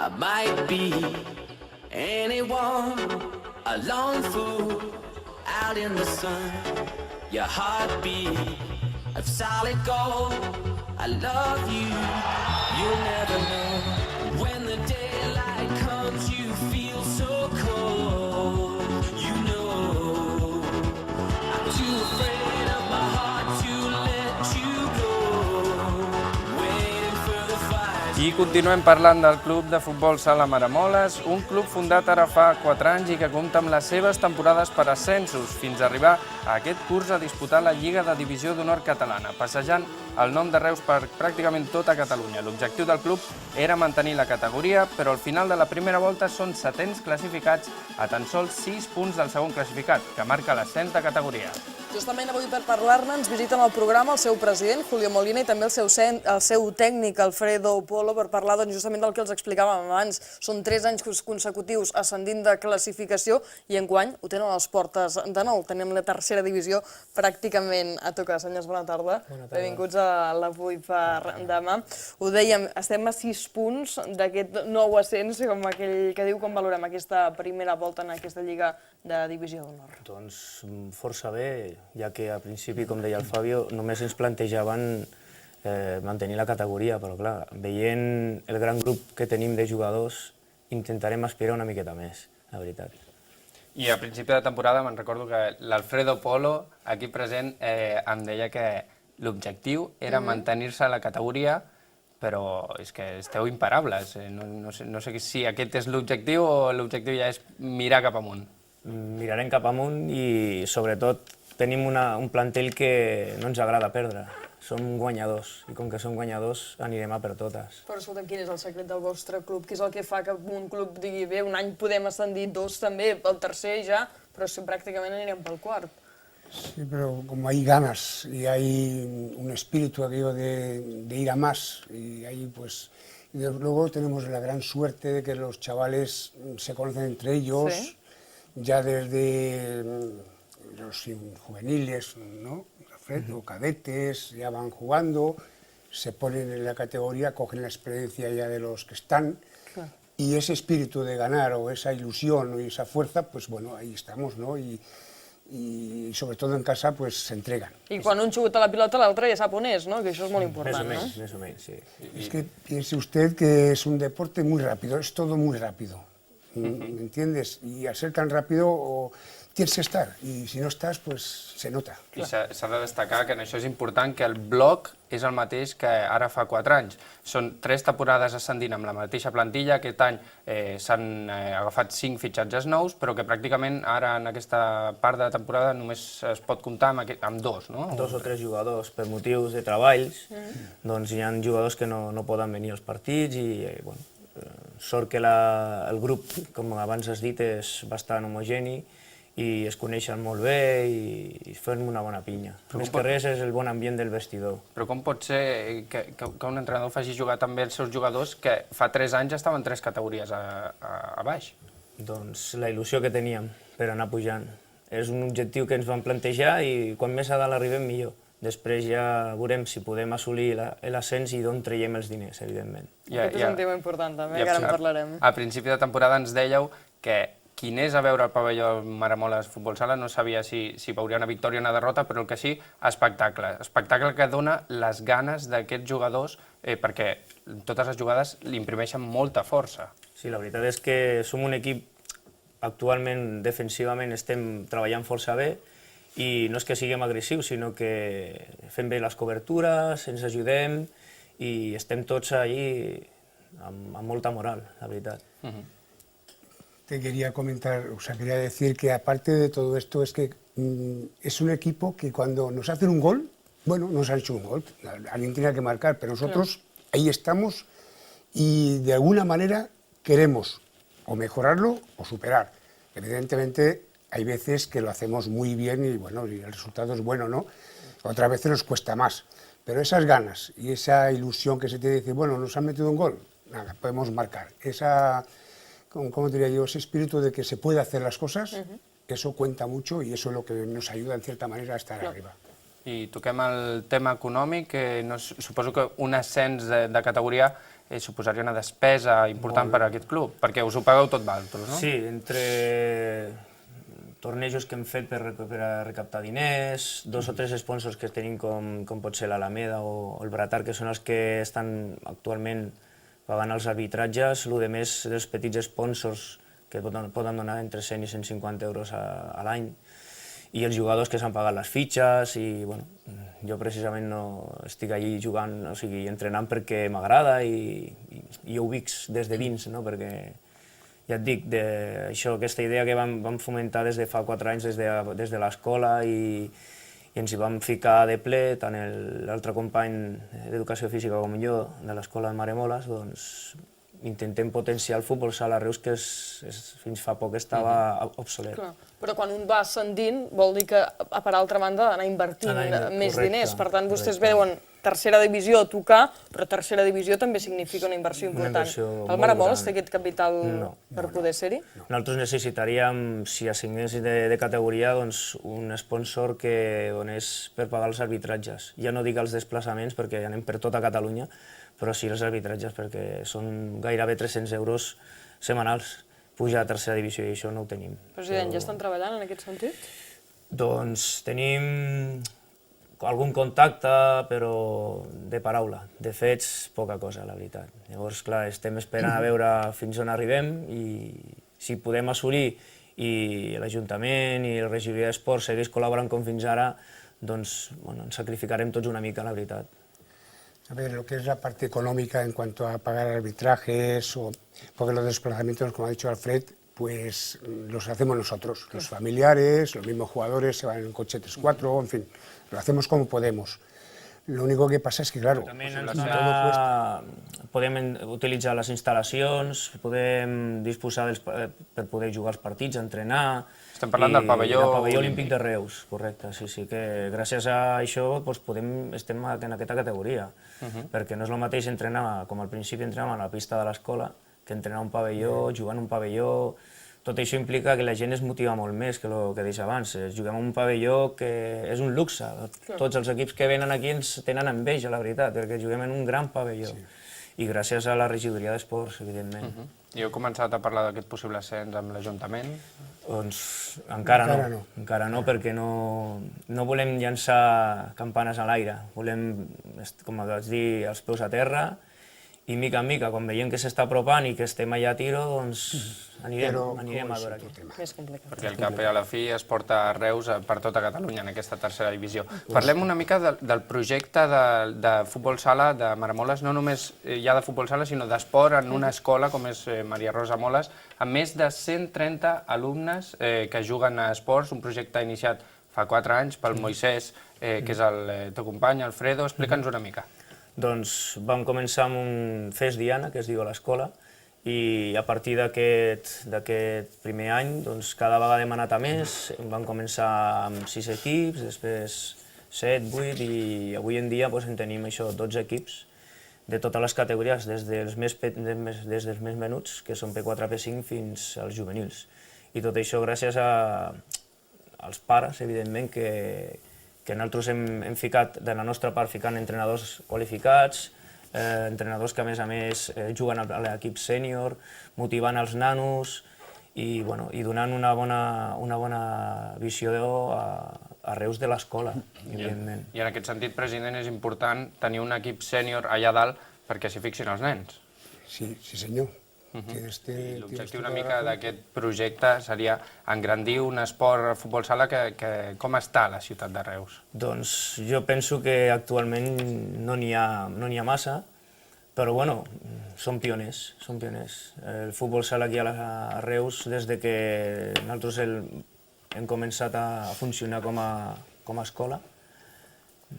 I might be anyone, a lone fool out in the sun. Your heartbeat of solid gold. I love you, you'll never know. When the daylight comes, you feel so cold. You know, I'm too afraid of my heart to let you go. Waiting for the fire. I continuem parlant del club de futbol Sala Maramoles, un club fundat ara fa 4 anys i que compta amb les seves temporades per ascensos, fins a arribar a aquest curs a disputar la Lliga de Divisió d'Honor catalana, passejant el nom de Reus per pràcticament tota Catalunya. L'objectiu del club era mantenir la categoria, però al final de la primera volta són 700 classificats a tan sols 6 punts del segon classificat, que marca l'ascens de categoria. Justament avui per parlar-ne ens visiten al programa el seu president, Julio Molina, i també el seu tècnic, Alfredo Polo, per parlar justament del que els explicàvem abans. Són 3 anys consecutius ascendint de classificació i enguany ho tenen a les portes de nou. Tenim la tercera divisió pràcticament a tocar. Senyors, bona tarda. Benvinguts a l'Avui per demà. Ho dèiem, estem a 6 punts d'aquest nou ascens, com aquell que diu, com valorem aquesta primera volta en aquesta Lliga de Divisió d'Honor. Doncs força bé, ja que al principi, com deia el Fabio, només ens plantejaven mantenir la categoria, però clar, veient el gran grup que tenim de jugadors, intentarem aspirar una miqueta més, la veritat. I a principi de temporada me'n recordo que l'Alfredo Polo, aquí present, em deia que l'objectiu era mantenir-se a la categoria, però és que esteu imparables. No sé si aquest és l'objectiu o l'objectiu ja és mirar cap amunt. Mirarem cap amunt i, sobretot, tenim un plantell que no ens agrada perdre. Som guanyadors, i com que som guanyadors anirem a per totes. Però escolta'm, quin és el secret del vostre club? Què és el que fa que un club digui, bé, un any podem ascendir, 2 també, el tercer ja, però si pràcticament anirem pel quart? Sí, pero como hay ganas y hay un espíritu aquello de ir a más, y ahí pues, y desde luego tenemos la gran suerte de que los chavales se conocen entre ellos, Sí. ya desde los juveniles, ¿no? O cadetes, ya van jugando, se ponen en la categoría, cogen la experiencia ya de los que están, Claro. y ese espíritu de ganar o esa ilusión o esa fuerza, pues bueno, ahí estamos, ¿no? Y sobre todo en casa, pues se entregan. I quan un xuta la pilota, l'altre ja sap on és, no? Que això és molt important, no? Més o menys, sí. Es que piense usted que es un deporte muy rápido, es todo muy rápido, ¿me entiendes? Y al ser tan rápido tienes que estar, y si no estás, pues se nota. I s'ha de destacar que en això és important que el bloc és el mateix que ara fa 4 anys. Són 3 temporades ascendint amb la mateixa plantilla, aquest any s'han agafat 5 fitxatges nous, però que pràcticament ara en aquesta part de temporada només es pot comptar amb 2, no? 2 o 3 jugadors per motius de treballs, doncs hi ha jugadors que no poden venir als partits i, bueno, sort que el grup, com abans has dit, és bastant homogeni i es coneixen molt bé i fan una bona pinya. Més que res és el bon ambient del vestidor. Però com pot ser que un entrenador faci jugar també els seus jugadors que fa 3 anys estaven 3 categories a baix? Doncs la il·lusió que teníem per anar pujant. És un objectiu que ens vam plantejar i quan més a dalt arribem millor. Després ja veurem si podem assolir l'ascens i d'on traiem els diners, evidentment. Aquest és un tema important també, que ara en parlarem. A principi de temporada ens dèieu que qui anés a veure el pavelló Maramoles Futbol Sala no sabia si veuria una victòria o una derrota, però el que sí, espectacle. Espectacle que dona les ganes d'aquests jugadors, perquè totes les jugades li imprimeixen molta força. Sí, la veritat és que som un equip, actualment, defensivament, estem treballant força bé, i no és que siguem agressius, sinó que fem bé les cobertures, ens ajudem i estem tots allí amb molta moral, la veritat. Te quería comentar, o sea, quería decir que aparte de todo esto es que es un equipo que cuando nos hacen un gol, bueno, nos han hecho un gol, alguien tiene que marcar, pero nosotros ahí estamos y de alguna manera queremos o mejorarlo o superar. Evidentemente hay veces que lo hacemos muy bien y bueno, y el resultado es bueno, ¿no? Otras veces nos cuesta más, pero esas ganas y esa ilusión que se te dice, bueno, nos han metido un gol, nada, podemos marcar. Esa, ¿cómo diría yo? Ese espíritu de que se puede hacer las cosas, eso cuenta mucho y eso es lo que nos ayuda en cierta manera a estar arriba. I toquem el tema econòmic, suposo que un ascens de categoria suposaria una despesa important per a aquest club, perquè us ho pagueu tot vosaltres, no? Sí, entre tornejos que hem fet per recaptar diners, 2 o 3 sponsors que tenim com pot ser l'Alameda o el Bratar, que són els que estan actualment pagant els arbitratges, el de més dels petits sponsors que poden donar entre 100 i 150 euros a l'any, i els jugadors que s'han pagat les fitxes, i bueno, jo precisament no estic allí jugant, o sigui, entrenant perquè m'agrada i ho vic des de dins, no? Perquè ja et dic, aquesta idea que vam fomentar des de fa 4 anys des de l'escola i ens hi vam ficar de ple, tant l'altre company d'Educació Física com jo, de l'escola de Maremoles, doncs intentem potenciar el futbol sala Reus, que fins fa poc estava obsolet. Però quan un va ascendint vol dir que, per altra banda, ha d'anar invertint més diners. Per tant, vostès veuen tercera divisió a tocar, però tercera divisió també significa una inversió important. El Maramoles té aquest capital per poder ser-hi? Nosaltres necessitaríem, si assegnés de categoria, un sponsor que donés per pagar els arbitratges. Ja no dic els desplaçaments, perquè ja anem per tota Catalunya, però sí els arbitratges, perquè són gairebé 300 euros setmanals pujar a tercera divisió, i això no ho tenim. President, ja estan treballant en aquest sentit? Doncs tenim algun contacte, però de paraula. De fets, poca cosa, la veritat. Llavors, clar, estem esperant a veure fins on arribem i si podem assolir i l'Ajuntament i la regidoria d'Esports segueix col·laborant com fins ara, doncs ens sacrificarem tots una mica, la veritat. A ver, lo que es la parte económica en cuanto a pagar arbitrajes, porque los desplazamientos, como ha dicho Alfred, pues los hacemos nosotros, los familiares, los mismos jugadores se van en coche 3-4, en fin, lo hacemos como podemos. Lo único que pasa es que, claro, podem utilitzar les instal·lacions, podem disposar per poder jugar els partits, entrenar... Estem parlant del pavelló olímpic de Reus, correcte, sí, que gràcies a això estem en aquesta categoria, perquè no és el mateix entrenar, com al principi entrenàvem a la pista de l'escola, que entrenar a un pavelló, jugar en un pavelló... Tot això implica que la gent es motiva molt més que el que deies abans. Juguem en un pavelló que és un luxe. Tots els equips que venen aquí ens tenen enveja, la veritat, perquè juguem en un gran pavelló. I gràcies a la regidoria d'Esports, evidentment. I heu començat a parlar d'aquest possible ascens amb l'Ajuntament? Doncs encara no, perquè no volem llançar campanes a l'aire. Volem, com vaig dir, els peus a terra, i mica en mica, quan veiem que s'està apropant i que estem allà a tiro, doncs anirem a veure aquí. Més complicat. Perquè al cap i a la fi es porta a Reus per tota Catalunya en aquesta tercera divisió. Parlem una mica del projecte de futbol sala de Maramoles, no només ja de futbol sala, sinó d'esport en una escola com és Maria Rosa Moles, amb més de 130 alumnes que juguen a esports, un projecte iniciat fa 4 anys pel Moisès, que és el teu company, Alfredo. Explica'ns una mica. Doncs vam començar amb un Fes Diana, que es diu a l'escola, i a partir d'aquest primer any, cada vegada hem anat a més. Vam començar amb 6 equips, després 7, 8, i avui en dia en tenim 12 equips de totes les categories, des dels més menuts, que són P4, P5, fins als juvenils. I tot això gràcies als pares, evidentment, que nosaltres hem ficat, de la nostra part, ficant entrenadors qualificats, entrenadors que a més juguen a l'equip sènior, motivant els nanos i donant una bona visió a Reus de l'escola, evidentment. I en aquest sentit, president, és important tenir un equip sènior allà dalt perquè s'hi fixin els nens. Sí, senyor. L'objectiu una mica d'aquest projecte seria engrandir un esport, el futbol sala, que com està a la ciutat de Reus? Doncs jo penso que actualment no n'hi ha massa, però bueno, som pioners. El futbol sala aquí a Reus, des que nosaltres hem començat a funcionar com a escola,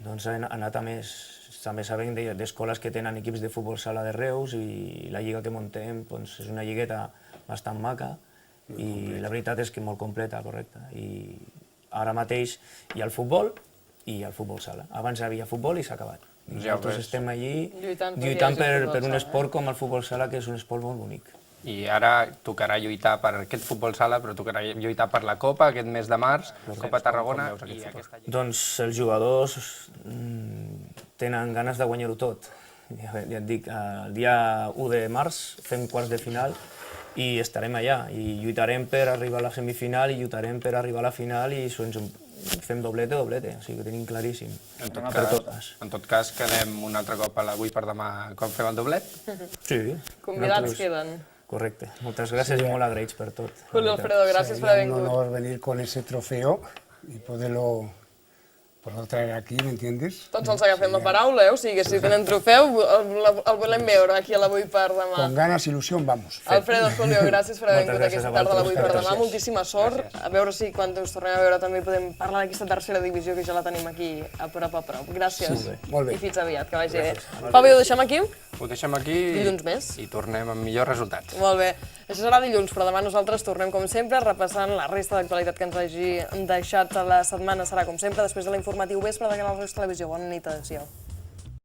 doncs ha anat a més. També sabem d'escoles que tenen equips de futbol sala de Reus, i la lliga que muntem és una lligueta bastant maca i la veritat és que molt completa, correcte. I ara mateix hi ha el futbol i el futbol sala. Abans hi havia futbol i s'ha acabat. Nosaltres estem allí lluitant per un esport com el futbol sala, que és un esport molt bonic. I ara tocarà lluitar per aquest futbol sala, però tocarà lluitar per la Copa aquest mes de març, Copa Tarragona. Doncs els jugadors tenen ganes de guanyar-ho tot. Ja et dic, el dia 1 de març fem quarts de final i estarem allà. I lluitarem per arribar a la semifinal i lluitarem per arribar a la final i fem doblete, o sigui que ho tenim claríssim. En tot cas, quedem un altre cop a l'avui per demà quan fem el doblet. Sí. Convidats queden. Correcte. Moltes gràcies i molt agraïts per tot. Julio Alfredo, gràcies per haver Sería un vingut. honor venir con ese trofeo y poderlo traer aquí, ¿me entiendes? Tots els agafem la paraula, o sigui que si tenen trofeu el volem veure aquí a l'Avui per demà. Con ganas, ilusión, vamos. Alfredo, Julio, gràcies per haver Moltes vingut gràcies aquesta a tarda a l'Avui per vosaltres. demà. Moltíssima sort. A veure si quan us tornem a veure també podem parlar d'aquesta tercera divisió que ja la tenim aquí a prop a prop. Gràcies. Molt bé. I fins aviat, que vagi bé. Pau, ho deixem aquí? Ho deixem aquí Dilluns més. i tornem amb millors resultats. Molt bé. Això serà dilluns, però demà nosaltres tornem com sempre, repassant la resta d'actualitat que ens hagi deixat la setmana. Serà com sempre, després de l'informatiu vespre de Canal Reus Televisió. Bona nit, adéu-siau.